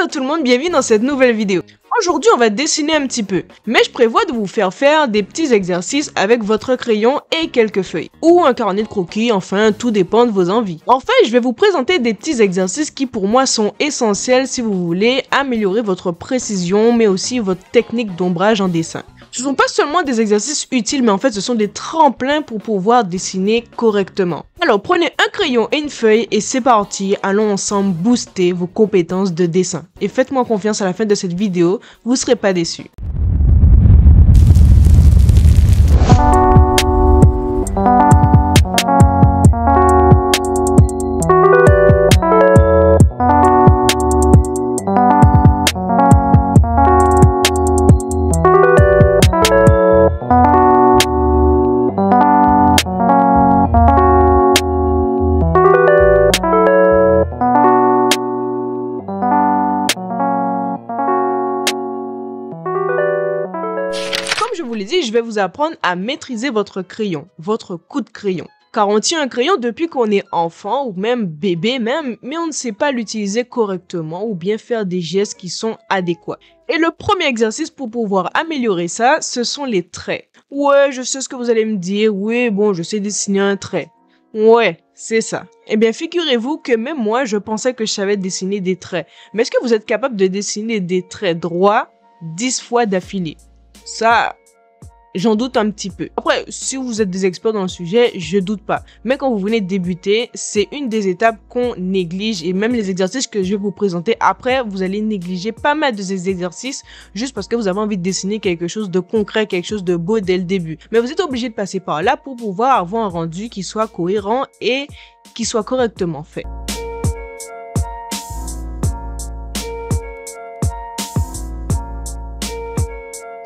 Hello tout le monde, bienvenue dans cette nouvelle vidéo. Aujourd'hui on va dessiner un petit peu, mais je prévois de vous faire des petits exercices avec votre crayon et quelques feuilles. Ou un carnet de croquis, enfin tout dépend de vos envies. En fait, je vais vous présenter des petits exercices qui pour moi sont essentiels si vous voulez améliorer votre précision, mais aussi votre technique d'ombrage en dessin. Ce ne sont pas seulement des exercices utiles, mais en fait ce sont des tremplins pour pouvoir dessiner correctement. Alors prenez un crayon et une feuille et c'est parti, allons ensemble booster vos compétences de dessin. Et faites-moi confiance, à la fin de cette vidéo, vous ne serez pas déçus. Je vous l'ai dit, je vais vous apprendre à maîtriser votre crayon, votre coup de crayon. Car on tient un crayon depuis qu'on est enfant ou même bébé même, mais on ne sait pas l'utiliser correctement ou bien faire des gestes qui sont adéquats. Et le premier exercice pour pouvoir améliorer ça, ce sont les traits. Ouais, je sais ce que vous allez me dire, oui, bon, je sais dessiner un trait. Ouais, c'est ça. Eh bien, figurez-vous que même moi, je pensais que je savais dessiner des traits. Mais est-ce que vous êtes capable de dessiner des traits droits 10 fois d'affilée? Ça, j'en doute un petit peu. Après, si vous êtes des experts dans le sujet, je doute pas. Mais quand vous venez de débuter, c'est une des étapes qu'on néglige et même les exercices que je vais vous présenter après, vous allez négliger pas mal de ces exercices juste parce que vous avez envie de dessiner quelque chose de concret, quelque chose de beau dès le début. Mais vous êtes obligé de passer par là pour pouvoir avoir un rendu qui soit cohérent et qui soit correctement fait.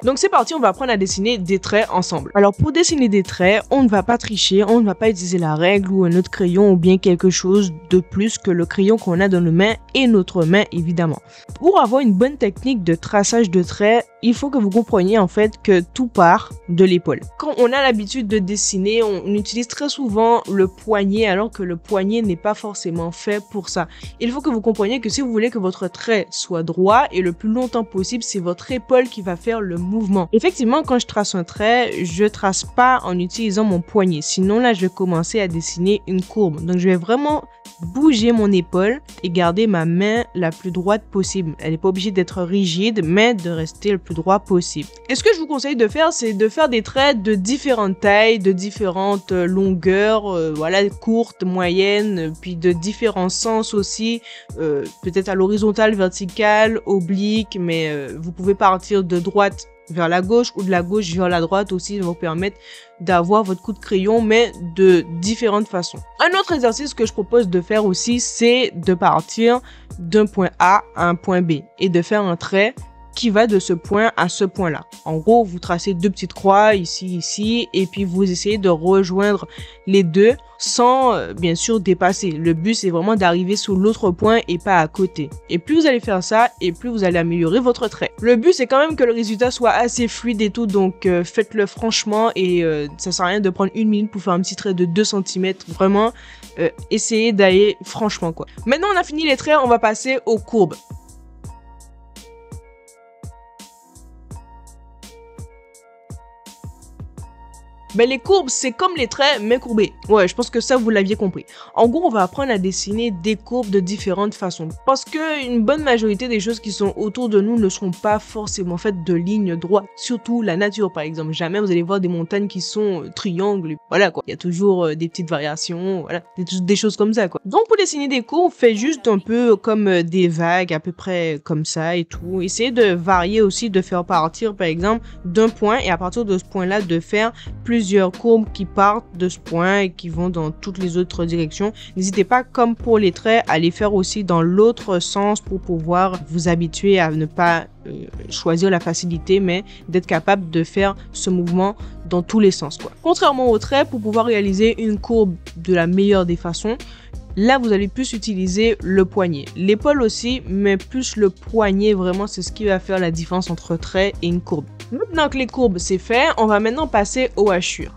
Donc c'est parti, on va apprendre à dessiner des traits ensemble. Alors pour dessiner des traits, on ne va pas tricher, on ne va pas utiliser la règle ou un autre crayon ou bien quelque chose de plus que le crayon qu'on a dans nos mains et notre main évidemment. Pour avoir une bonne technique de traçage de traits, il faut que vous compreniez en fait que tout part de l'épaule. Quand on a l'habitude de dessiner, on utilise très souvent le poignet alors que le poignet n'est pas forcément fait pour ça. Il faut que vous compreniez que si vous voulez que votre trait soit droit et le plus longtemps possible, c'est votre épaule qui va faire le mouvement. Effectivement, quand je trace un trait, je trace pas en utilisant mon poignet. Sinon, là, je vais commencer à dessiner une courbe. Donc, je vais vraiment bouger mon épaule et garder ma main la plus droite possible. Elle n'est pas obligée d'être rigide, mais de rester le plus droit possible. Et ce que je vous conseille de faire, c'est de faire des traits de différentes tailles, de différentes longueurs, voilà, courtes, moyennes, puis de différents sens aussi, peut-être à l'horizontale, verticale, oblique, mais vous pouvez partir de droite vers la gauche ou de la gauche vers la droite aussi, ça va vous permettre d'avoir votre coup de crayon, mais de différentes façons. Un autre exercice que je propose de faire aussi, c'est de partir d'un point A à un point B et de faire un trait qui va de ce point à ce point-là. En gros, vous tracez deux petites croix ici, et puis vous essayez de rejoindre les deux sans, bien sûr, dépasser. Le but, c'est vraiment d'arriver sur l'autre point et pas à côté. Et plus vous allez faire ça, et plus vous allez améliorer votre trait. Le but, c'est quand même que le résultat soit assez fluide et tout, donc faites-le franchement et ça sert à rien de prendre une minute pour faire un petit trait de 2 cm. Vraiment, essayez d'aller franchement, quoi. Maintenant, on a fini les traits, on va passer aux courbes. Ben les courbes, c'est comme les traits, mais courbés. Ouais, je pense que ça, vous l'aviez compris. En gros, on va apprendre à dessiner des courbes de différentes façons. Parce que une bonne majorité des choses qui sont autour de nous ne sont pas forcément faites de lignes droites. Surtout la nature, par exemple. Jamais vous allez voir des montagnes qui sont triangles. Voilà, quoi. Il y a toujours des petites variations, voilà. Des choses comme ça, quoi. Donc, pour dessiner des courbes, faites juste un peu comme des vagues, à peu près comme ça et tout. Essayez de varier aussi, de faire partir, par exemple, d'un point. Et à partir de ce point-là, de faire plusieurs courbes qui partent de ce point et qui vont dans toutes les autres directions. N'hésitez pas, comme pour les traits, à les faire aussi dans l'autre sens pour pouvoir vous habituer à ne pas choisir la facilité, mais d'être capable de faire ce mouvement dans tous les sens, quoi. Contrairement aux traits, pour pouvoir réaliser une courbe de la meilleure des façons, là, vous allez plus utiliser le poignet. L'épaule aussi, mais plus le poignet, vraiment, c'est ce qui va faire la différence entre trait et une courbe. Maintenant que les courbes, c'est fait, on va maintenant passer aux hachures.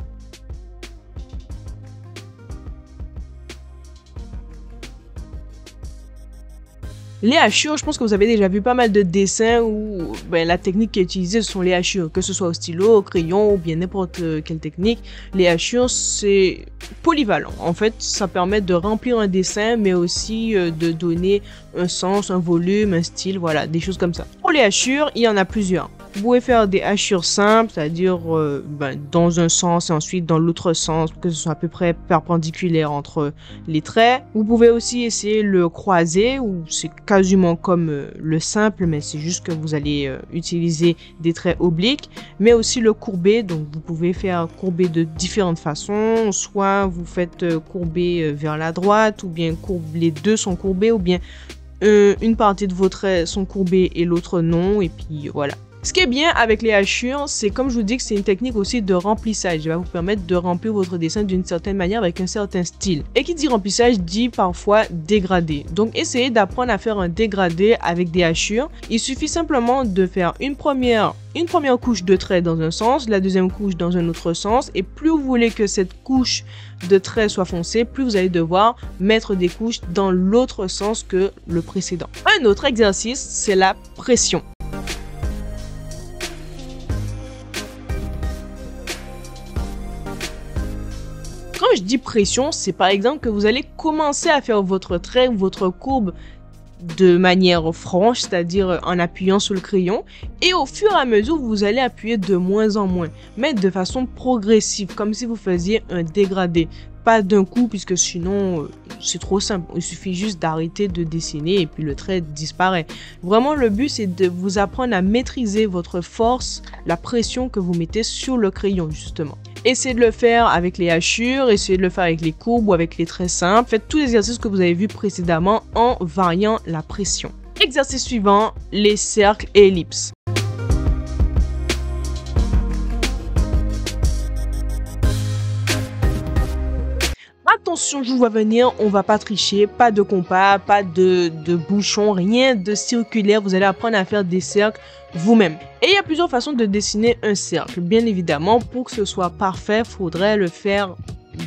Les hachures, je pense que vous avez déjà vu pas mal de dessins où la technique qui est utilisée, ce sont les hachures, que ce soit au stylo, au crayon ou bien n'importe quelle technique. Les hachures, c'est polyvalent. En fait, ça permet de remplir un dessin, mais aussi de donner un sens, un volume, un style, voilà, des choses comme ça. Pour les hachures, il y en a plusieurs. Vous pouvez faire des hachures simples, c'est-à-dire dans un sens et ensuite dans l'autre sens, que ce soit à peu près perpendiculaire entre les traits. Vous pouvez aussi essayer le croisé, où c'est quasiment comme le simple, mais c'est juste que vous allez utiliser des traits obliques, mais aussi le courbé, donc vous pouvez faire courber de différentes façons, soit vous faites courber vers la droite, ou bien les deux sont courbés, ou bien une partie de vos traits sont courbés et l'autre non, et puis voilà. Ce qui est bien avec les hachures, c'est comme je vous dis que c'est une technique aussi de remplissage. Elle va vous permettre de remplir votre dessin d'une certaine manière avec un certain style. Et qui dit remplissage dit parfois dégradé. Donc essayez d'apprendre à faire un dégradé avec des hachures. Il suffit simplement de faire une première couche de traits dans un sens, la deuxième couche dans un autre sens. Et plus vous voulez que cette couche de traits soit foncée, plus vous allez devoir mettre des couches dans l'autre sens que le précédent. Un autre exercice, c'est la pression. Quand je dis pression, c'est par exemple que vous allez commencer à faire votre trait ou votre courbe de manière franche, c'est-à-dire en appuyant sur le crayon, et au fur et à mesure, vous allez appuyer de moins en moins, mais de façon progressive, comme si vous faisiez un dégradé. Pas d'un coup, puisque sinon, c'est trop simple. Il suffit juste d'arrêter de dessiner et puis le trait disparaît. Vraiment, le but, c'est de vous apprendre à maîtriser votre force, la pression que vous mettez sur le crayon, justement. Essayez de le faire avec les hachures, essayez de le faire avec les courbes ou avec les traits simples. Faites tous les exercices que vous avez vus précédemment en variant la pression. Exercice suivant, les cercles et ellipses. Attention, je vous vois venir, on va pas tricher, pas de compas, pas de bouchon, rien de circulaire. Vous allez apprendre à faire des cercles vous-même. Et il y a plusieurs façons de dessiner un cercle. Bien évidemment, pour que ce soit parfait, il faudrait le faire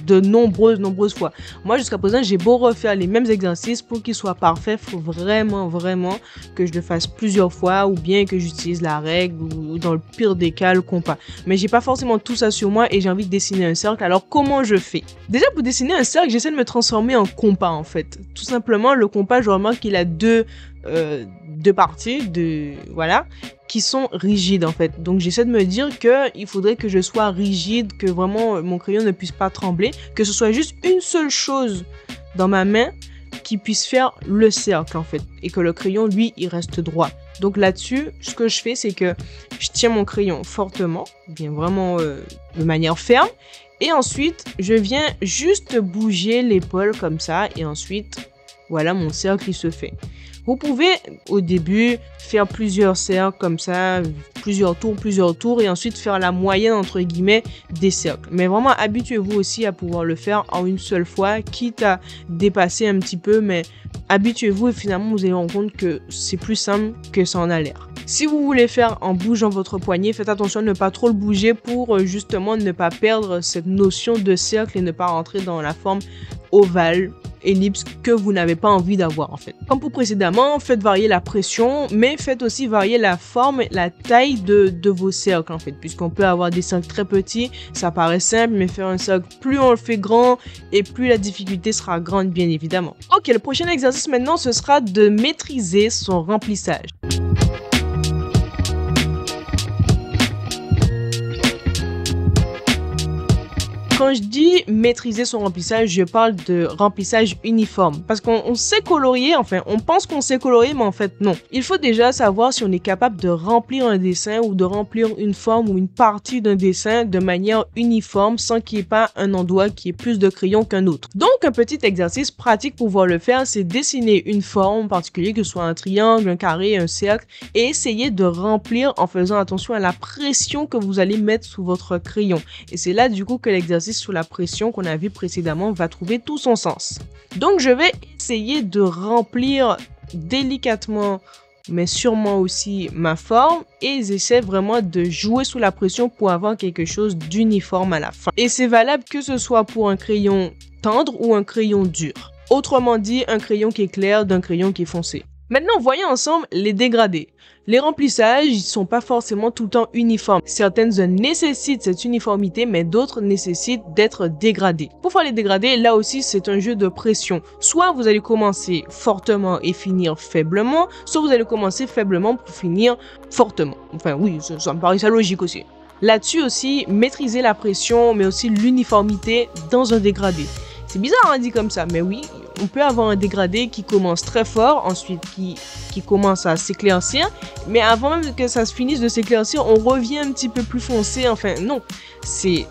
de nombreuses fois. Moi, jusqu'à présent, j'ai beau refaire les mêmes exercices, pour qu'ils soient parfaits, il faut vraiment que je le fasse plusieurs fois, ou bien que j'utilise la règle, ou dans le pire des cas, le compas. Mais j'ai pas forcément tout ça sur moi et j'ai envie de dessiner un cercle. Alors, comment je fais? Déjà, pour dessiner un cercle, j'essaie de me transformer en compas, en fait. Tout simplement, le compas, je remarque qu'il a deux parties, voilà, qui sont rigides en fait. Donc j'essaie de me dire que il faudrait que je sois rigide, que vraiment mon crayon ne puisse pas trembler, que ce soit juste une seule chose dans ma main qui puisse faire le cercle en fait, et que le crayon lui il reste droit. Donc là-dessus, ce que je fais, c'est que je tiens mon crayon fortement, bien vraiment de manière ferme, et ensuite je viens juste bouger l'épaule comme ça, et ensuite voilà, mon cercle il se fait. Vous pouvez au début faire plusieurs cercles comme ça, plusieurs tours et ensuite faire la moyenne entre guillemets des cercles. Mais vraiment habituez-vous aussi à pouvoir le faire en une seule fois, quitte à dépasser un petit peu, mais habituez-vous et finalement vous allez rendre compte que c'est plus simple que ça en a l'air. Si vous voulez faire en bougeant votre poignet, faites attention de ne pas trop le bouger pour justement ne pas perdre cette notion de cercle et ne pas rentrer dans la forme ovale, ellipse que vous n'avez pas envie d'avoir en fait. Comme pour précédemment, faites varier la pression, mais faites aussi varier la forme, la taille de vos cercles en fait, puisqu'on peut avoir des cercles très petits, ça paraît simple, mais faire un cercle, plus on le fait grand et plus la difficulté sera grande bien évidemment. Ok, le prochain exercice maintenant, ce sera de maîtriser son remplissage. Quand je dis maîtriser son remplissage, je parle de remplissage uniforme. Parce qu'on sait colorier, enfin, on pense qu'on sait colorier, mais en fait, non. Il faut déjà savoir si on est capable de remplir un dessin ou de remplir une forme ou une partie d'un dessin de manière uniforme sans qu'il n'y ait pas un endroit qui ait plus de crayon qu'un autre. Donc, un petit exercice pratique pour pouvoir le faire, c'est dessiner une forme particulière, que ce soit un triangle, un carré, un cercle, et essayer de remplir en faisant attention à la pression que vous allez mettre sous votre crayon. Et c'est là, du coup, que l'exercice sous la pression qu'on a vu précédemment va trouver tout son sens. Donc je vais essayer de remplir délicatement mais sûrement aussi ma forme et j'essaie vraiment de jouer sous la pression pour avoir quelque chose d'uniforme à la fin. Et c'est valable que ce soit pour un crayon tendre ou un crayon dur. Autrement dit, un crayon qui est clair d'un crayon qui est foncé. Maintenant, voyons ensemble les dégradés. Les remplissages, ils sont pas forcément tout le temps uniformes. Certaines zones nécessitent cette uniformité, mais d'autres nécessitent d'être dégradées. Pour faire les dégradés, là aussi, c'est un jeu de pression. Soit vous allez commencer fortement et finir faiblement, soit vous allez commencer faiblement pour finir fortement. Enfin, oui, ça me paraît ça logique aussi. Là-dessus aussi, maîtriser la pression, mais aussi l'uniformité dans un dégradé. C'est bizarre, hein, dit comme ça, mais oui, on peut avoir un dégradé qui commence très fort, ensuite qui commence à s'éclaircir, mais avant même que ça se finisse de s'éclaircir, on revient un petit peu plus foncé. Enfin, non, c'est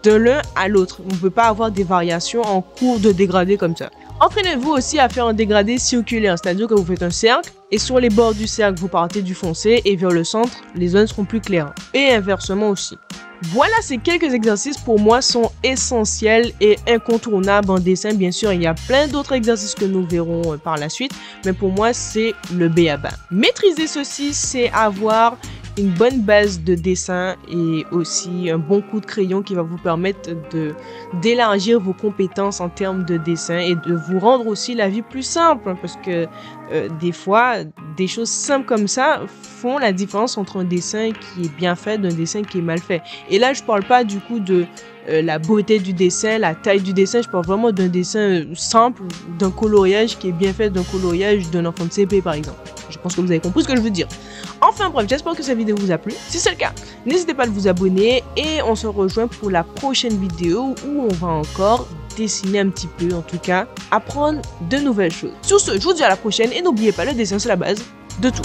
de l'un à l'autre. On ne peut pas avoir des variations en cours de dégradé comme ça. Entraînez-vous aussi à faire un dégradé circulaire, c'est-à-dire que vous faites un cercle, et sur les bords du cercle, vous partez du foncé, et vers le centre, les zones seront plus claires. Et inversement aussi. Voilà, ces quelques exercices pour moi sont essentiels et incontournables en dessin. Bien sûr, il y a plein d'autres exercices que nous verrons par la suite, mais pour moi, c'est le b.a.-ba. Maîtriser ceci, c'est avoir une bonne base de dessin et aussi un bon coup de crayon qui va vous permettre d'élargir vos compétences en termes de dessin et de vous rendre aussi la vie plus simple, parce que des fois, des choses simples comme ça font la différence entre un dessin qui est bien fait d'un dessin qui est mal fait. Et là, je parle pas du coup de la beauté du dessin, la taille du dessin, je parle vraiment d'un dessin simple, d'un coloriage qui est bien fait, d'un coloriage d'un enfant de CP par exemple. Je pense que vous avez compris ce que je veux dire. Enfin bref, j'espère que cette vidéo vous a plu. Si c'est le cas, n'hésitez pas à vous abonner et on se rejoint pour la prochaine vidéo où on va encore dessiner un petit peu, en tout cas, apprendre de nouvelles choses. Sur ce, je vous dis à la prochaine et n'oubliez pas, le dessin c'est la base de tout.